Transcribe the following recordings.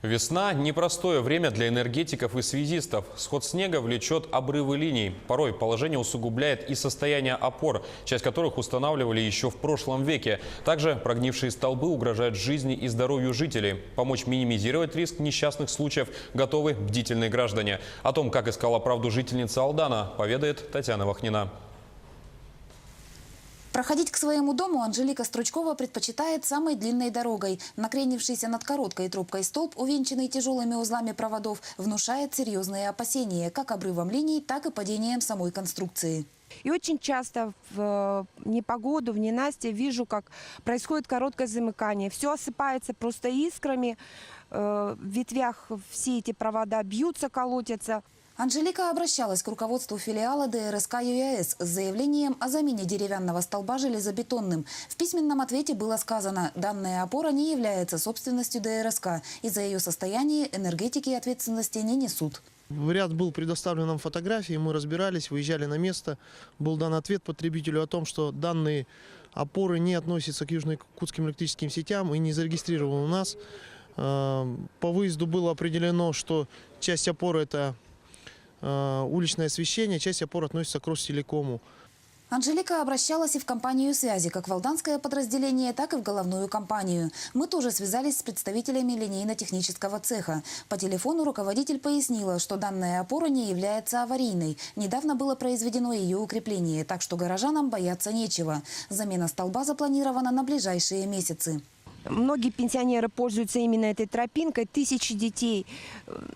Весна – непростое время для энергетиков и связистов. Сход снега влечет обрывы линий. Порой положение усугубляет и состояние опор, часть которых устанавливали еще в прошлом веке. Также прогнившие столбы угрожают жизни и здоровью жителей. Помочь минимизировать риск несчастных случаев готовы бдительные граждане. О том, как искала правду жительница Алдана, поведает Татьяна Вахнина. Проходить к своему дому Анжелика Стручкова предпочитает самой длинной дорогой. Накренившийся над короткой трубкой столб, увенчанный тяжелыми узлами проводов, внушает серьезные опасения как обрывом линий, так и падением самой конструкции. И очень часто в непогоду, в ненастье вижу, как происходит короткое замыкание. Все осыпается просто искрами, в ветвях все эти провода бьются, колотятся. Анжелика обращалась к руководству филиала ДРСК ЮАЭС с заявлением о замене деревянного столба железобетонным. В письменном ответе было сказано, данная опора не является собственностью ДРСК, и за ее состояние энергетики ответственности не несут. Ряд был предоставлен нам фотографии, мы разбирались, выезжали на место. Был дан ответ потребителю о том, что данные опоры не относятся к южно-якутским электрическим сетям и не зарегистрированы у нас. По выезду было определено, что часть опоры – это уличное освещение, часть опор относится к Ростелекому. Анжелика обращалась и в компанию связи, как в алданское подразделение, так и в головную компанию. Мы тоже связались с представителями линейно-технического цеха. По телефону руководитель пояснила, что данная опора не является аварийной. Недавно было произведено ее укрепление, так что горожанам бояться нечего. Замена столба запланирована на ближайшие месяцы. Многие пенсионеры пользуются именно этой тропинкой. Тысячи детей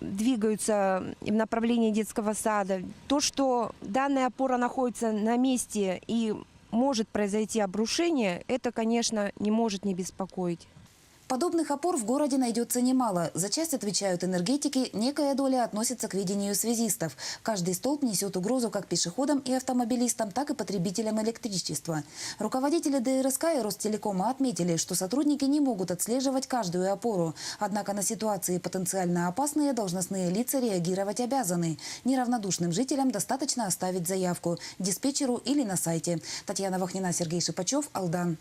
двигаются в направлении детского сада. То, что данная опора находится на месте и может произойти обрушение, это, конечно, не может не беспокоить. Подобных опор в городе найдется немало. За часть отвечают энергетики, некая доля относится к видению связистов. Каждый столб несет угрозу как пешеходам и автомобилистам, так и потребителям электричества. Руководители ДРСК и Ростелекома отметили, что сотрудники не могут отслеживать каждую опору. Однако на ситуации потенциально опасные должностные лица реагировать обязаны. Неравнодушным жителям достаточно оставить заявку диспетчеру или на сайте. Татьяна Вахнина, Сергей Шипачев, Алдан.